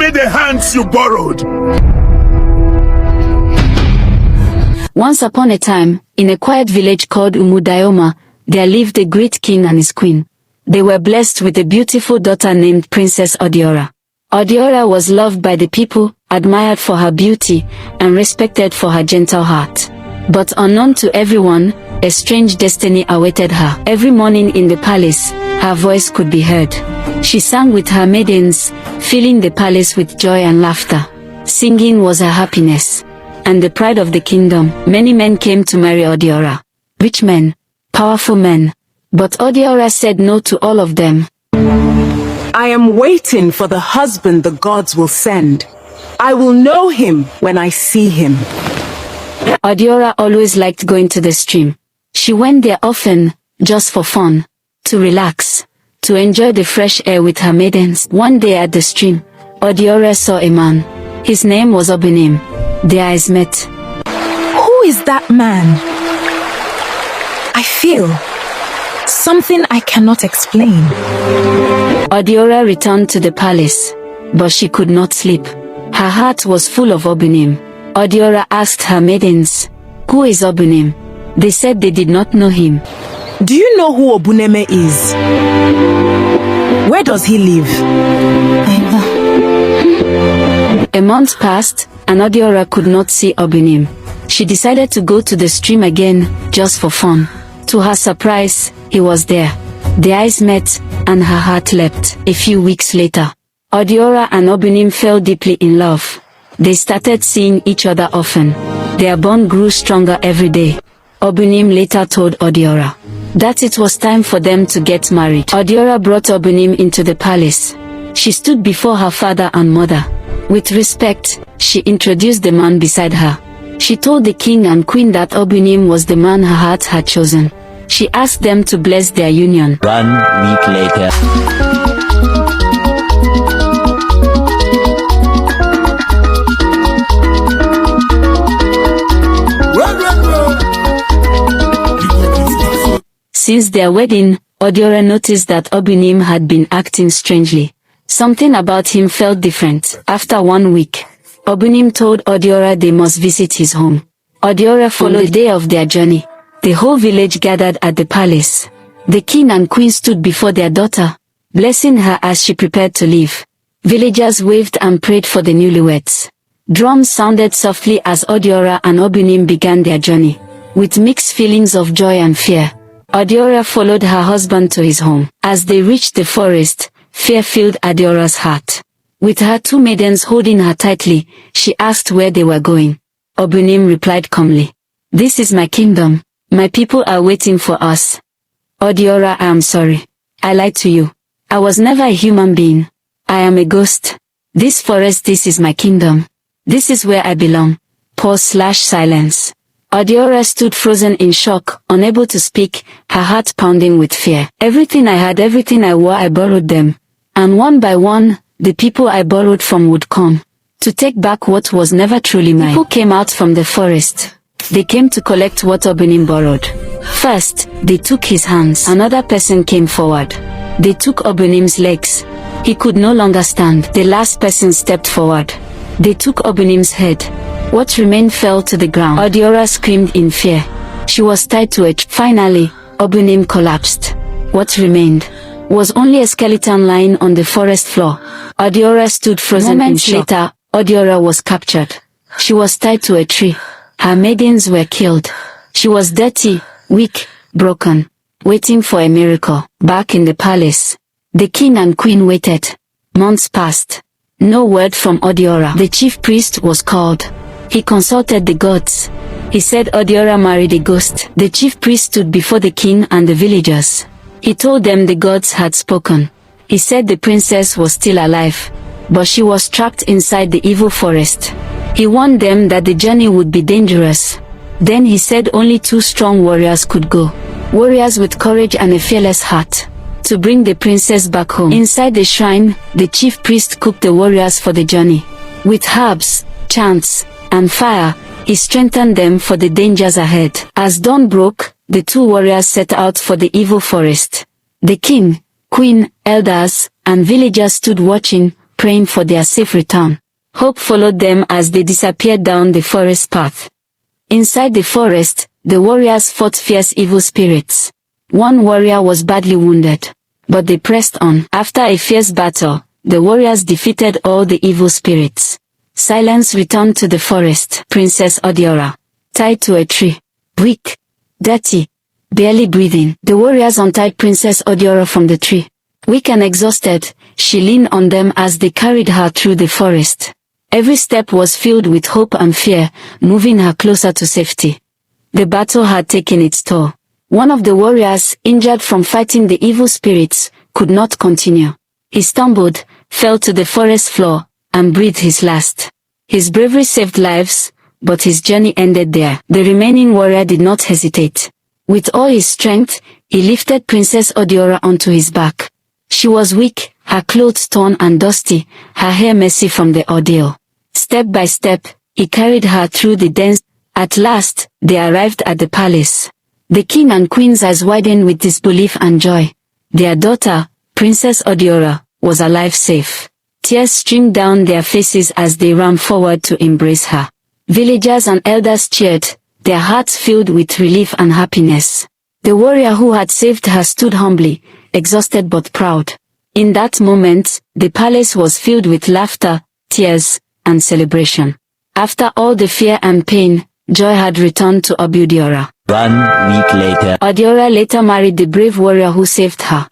me the hands you borrowed. Once upon a time, in a quiet village called Umudayoma, there lived a great king and his queen. They were blessed with a beautiful daughter named Princess Odiora. Odiora was loved by the people, admired for her beauty, and respected for her gentle heart. But unknown to everyone, a strange destiny awaited her. Every morning in the palace, her voice could be heard. She sang with her maidens, filling the palace with joy and laughter. Singing was her happiness and the pride of the kingdom. Many men came to marry Odiora. Rich men, powerful men. But Odiora said no to all of them. I am waiting for the husband the gods will send. I will know him when I see him. Odiora always liked going to the stream. She went there often, just for fun, to relax, to enjoy the fresh air with her maidens. One day at the stream, Odiora saw a man. His name was Obunim. Their eyes met. Who is that man? I feel something I cannot explain. Odiora returned to the palace, but she could not sleep. Her heart was full of Obunim. Odiora asked her maidens, "Who is Obunim?" They said they did not know him. Do you know who Obuneme is? Where does he live? A month passed, and Odiora could not see Obunim. She decided to go to the stream again, just for fun. To her surprise, he was there. Their eyes met, and her heart leapt. A few weeks later, Odiora and Obunim fell deeply in love. They started seeing each other often. Their bond grew stronger every day. Obunim later told Odiora that it was time for them to get married. Odiora brought Obunim into the palace. She stood before her father and mother. With respect, she introduced the man beside her. She told the king and queen that Obunim was the man her heart had chosen. She asked them to bless their union. 1 week later. Since their wedding, Odiora noticed that Obunim had been acting strangely. Something about him felt different. After 1 week, Obunim told Odiora they must visit his home. Odiora followed the day of their journey. The whole village gathered at the palace. The king and queen stood before their daughter, blessing her as she prepared to leave. Villagers waved and prayed for the newlyweds. Drums sounded softly as Odiora and Obunim began their journey. With mixed feelings of joy and fear, Odiora followed her husband to his home. As they reached the forest, fear filled Odiora's heart. With her 2 maidens holding her tightly, she asked where they were going. Obunim replied calmly, "This is my kingdom. My people are waiting for us." "Odiora, I am sorry. I lied to you. I was never a human being. I am a ghost. This forest, this is my kingdom. This is where I belong." Silence. Odiora stood frozen in shock, unable to speak, her heart pounding with fear. "Everything I had, everything I wore, I borrowed them. And one by one, the people I borrowed from would come to take back what was never truly mine." People came out from the forest. They came to collect what Obunim borrowed. First, they took his hands. Another person came forward. They took Obunim's legs. He could no longer stand. The last person stepped forward. They took Obunim's head. What remained fell to the ground. Odiora screamed in fear. She was tied to a tree. Finally, Obunim collapsed. What remained was only a skeleton lying on the forest floor. Odiora stood frozen in shock. Later, Odiora was captured. She was tied to a tree. Her maidens were killed. She was dirty, weak, broken, waiting for a miracle. Back in the palace, the king and queen waited. Months passed. No word from Odiora. The chief priest was called. He consulted the gods. He said Odiora married a ghost. The chief priest stood before the king and the villagers. He told them the gods had spoken. He said the princess was still alive, but she was trapped inside the evil forest. He warned them that the journey would be dangerous. Then he said only 2 strong warriors could go. Warriors with courage and a fearless heart, to bring the princess back home. Inside the shrine, the chief priest cooked the warriors for the journey. With herbs, chants, and fire, he strengthened them for the dangers ahead. As dawn broke, the 2 warriors set out for the evil forest. The king, queen, elders, and villagers stood watching, praying for their safe return. Hope followed them as they disappeared down the forest path. Inside the forest, the warriors fought fierce evil spirits. One warrior was badly wounded, but they pressed on. After a fierce battle, the warriors defeated all the evil spirits. Silence returned to the forest. Princess Odiora, tied to a tree, weak, dirty, barely breathing. The warriors untied Princess Odiora from the tree. Weak and exhausted, she leaned on them as they carried her through the forest. Every step was filled with hope and fear, moving her closer to safety. The battle had taken its toll. One of the warriors, injured from fighting the evil spirits, could not continue. He stumbled, fell to the forest floor, and breathed his last. His bravery saved lives, but his journey ended there. The remaining warrior did not hesitate. With all his strength, he lifted Princess Odiora onto his back. She was weak, her clothes torn and dusty, her hair messy from the ordeal. Step by step, he carried her through the dense. At last, they arrived at the palace. The king and queen's eyes widened with disbelief and joy. Their daughter, Princess Odiora, was alive, safe. Tears streamed down their faces as they ran forward to embrace her. Villagers and elders cheered, their hearts filled with relief and happiness. The warrior who had saved her stood humbly, exhausted but proud. In that moment, the palace was filled with laughter, tears, and celebration. After all the fear and pain, joy had returned to Odiora. 1 week later. Odiora later married the brave warrior who saved her.